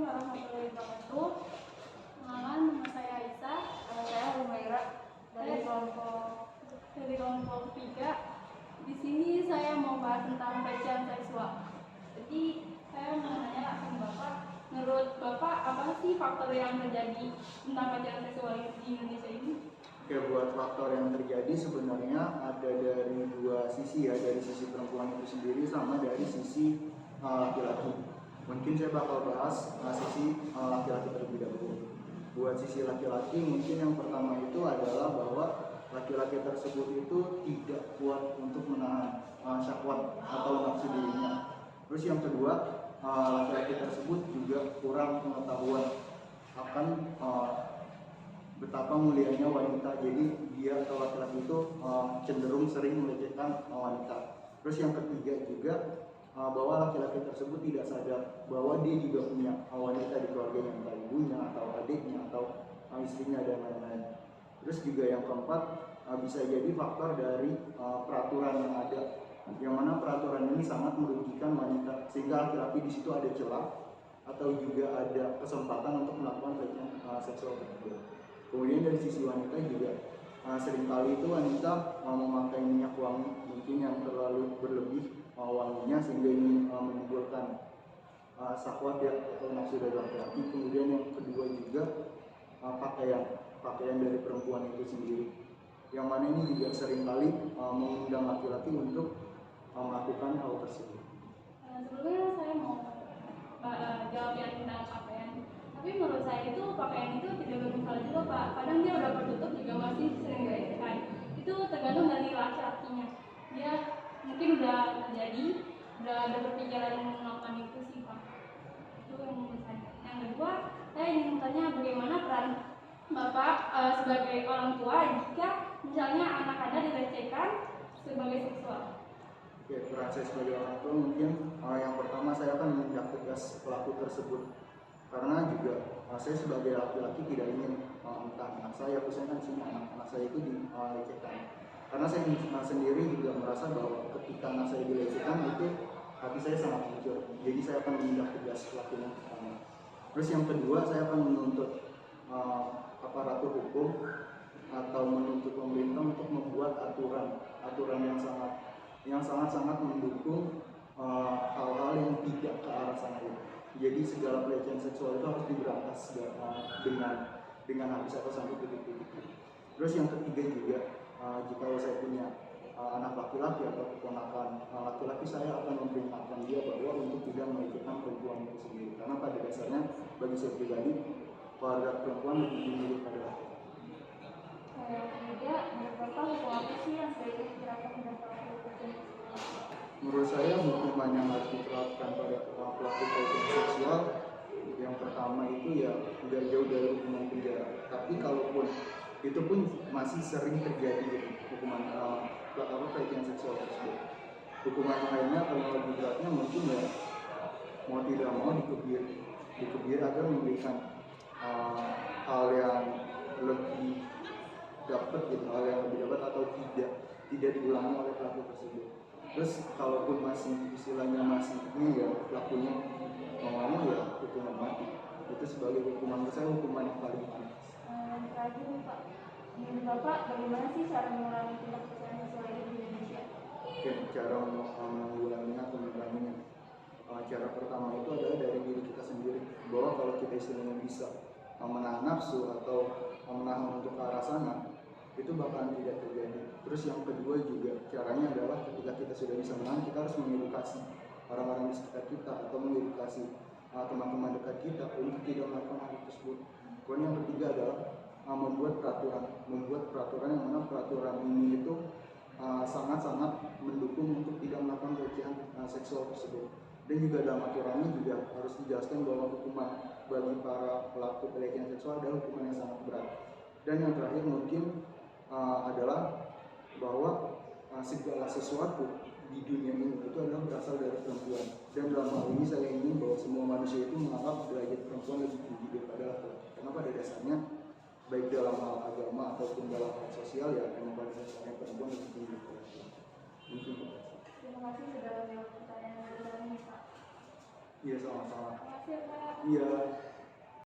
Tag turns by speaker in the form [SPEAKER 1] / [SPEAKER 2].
[SPEAKER 1] warahmatullahi wabarakatuh. Perkenalkan, nama saya Aisyah.
[SPEAKER 2] Saya Humaira dari
[SPEAKER 1] kelompok 3. Di sini saya mau bahas tentang pelecehan seksual. Jadi saya mau nanya langsung Bapak, menurut Bapak apa sih faktor yang terjadi tentang pelecehan seksual di Indonesia ini?
[SPEAKER 3] Oke, buat faktor yang terjadi sebenarnya ada dari dua sisi ya, dari sisi perempuan itu sendiri sama dari sisi laki-laki. Mungkin saya bakal bahas sisi laki-laki terlebih dahulu. Buat sisi laki-laki mungkin yang pertama itu adalah bahwa laki-laki tersebut itu tidak kuat untuk menahan syahwat atau nafsu dirinya. Terus yang kedua, laki-laki tersebut juga kurang pengetahuan akan betapa mulianya wanita. Jadi dia atau laki-laki itu cenderung sering melecehkan wanita. Terus yang ketiga juga bahwa laki-laki tersebut tidak sadar bahwa dia juga punya wanita di keluarganya, entah ibunya atau adiknya atau istrinya dan lain-lain. Terus juga yang keempat bisa jadi faktor dari peraturan yang ada, yang mana peraturan ini sangat merugikan wanita sehingga laki-laki di situ ada celah atau juga ada kesempatan untuk melakukan pelecehan seksual tersebut. Kemudian dari sisi wanita juga seringkali itu wanita memakai minyak wangi mungkin yang terlalu berlebih wanginya sehingga ini menimbulkan syahwat ya atau nafsu dari laki-laki. Kemudian yang kedua juga pakaian dari perempuan itu sendiri, yang mana ini juga seringkali mengundang laki-laki untuk melakukan hal tersebut.
[SPEAKER 1] Sebelumnya saya mau jawab yang tentang pakaian. Tapi menurut saya itu pakaian itu tidak bermasalah juga Pak. Kadang dia udah tertutup juga masih sering dilecehkan. Itu tergantung dari laki-lakinya. Dia mungkin udah terjadi, udah ada berpikiran melakukan itu sih Pak. Itu yang menurut saya. Yang kedua, saya ingin bertanya bagaimana peran Bapak sebagai orang tua jika misalnya anak Anda dilecehkan sebagai seksual.
[SPEAKER 3] Oke, peran saya sebagai orang tua mungkin yang pertama saya akan menindak tegas pelaku tersebut. Karena juga saya sebagai laki-laki tidak ingin entah anak saya, khususnya kan sini anak saya itu dilecehkan. Karena saya sendiri juga merasa bahwa ketika anak saya dilecehkan itu hati saya sangat hancur. Jadi saya akan menindak tegas pelakunya pertama. Terus yang kedua saya akan menuntut aparatur hukum atau menuntut pemerintah untuk membuat aturan yang sangat mendukung hal-hal yang tidak ke arah sana. Jadi segala pelecehan seksual itu harus diberantas dengan habis atau sampai titik-titik. Terus yang ketiga juga jika saya punya anak laki-laki atau keponakan laki-laki, saya akan memperingatkan dia bahwa untuk tidak melecehkan perempuan itu sendiri. Karena pada dasarnya bagi saya pribadi keluarga perempuan lebih tinggi daripada laki-laki.
[SPEAKER 2] Ketiga, menurut Bapak hukum apa sih yang sebaiknya diterapkan pada pelaku pelecehan seksual?
[SPEAKER 3] Menurut saya hukuman yang harus diterapkan pada pelaku pelecehan seksual yang pertama itu ya tidak jauh dari hukuman penjara. Tapi kalaupun itu pun masih sering terjadi hukuman pelecehan seksual tersebut. Hukuman lainnya kalau lebih beratnya mungkin ya mau tidak mau dikebiri agar memberikan hal yang lebih dapat atau tidak diulangi oleh pelaku tersebut. Terus kalaupun masih istilahnya masih ini ya pelakunya mau ya hukuman mati. Itu sebagai hukuman, saya hukuman yang paling panas.
[SPEAKER 2] Terakhir Pak, menurut Bapak bagaimana sih cara mengurangi tindak pelecehan seksual ini di Indonesia?
[SPEAKER 3] Oke, cara menguranginya atau menguranginya. Cara pertama itu adalah dari diri kita sendiri. Bahwa kalau kita istilahnya bisa menahan nafsu atau menahan untuk ke arah sana, itu bakalan tidak terjadi. Terus yang kedua juga caranya adalah ketika kita sudah bisa menahan, kita harus mengedukasi orang-orang di sekitar kita atau mengedukasi teman-teman dekat kita untuk tidak melakukan hal tersebut. Kemudian yang ketiga adalah membuat peraturan yang mana peraturan ini itu sangat-sangat mendukung untuk tidak melakukan pelecehan seksual tersebut. Dan juga dalam aturannya juga harus dijelaskan bahwa hukuman bagi para pelaku pelecehan seksual adalah hukuman yang sangat berat. Dan yang terakhir mungkin adalah bahwa segala sesuatu di dunia ini itu adalah berasal dari perempuan. Dan dalam hal ini saya ingin bahwa semua manusia itu menganggap derajat perempuan lebih tinggi daripada laki-laki. Karena pada dasarnya baik dalam hal agama ataupun dalam hal sosial ya memang pada dasarnya perempuan lebih tinggi daripada laki-laki. Mungkin.
[SPEAKER 2] Terima kasih sudah menjawab pertanyaan dari kami Pak.
[SPEAKER 3] Iya, sama-sama.
[SPEAKER 1] Terima kasih Pak.
[SPEAKER 3] Iya.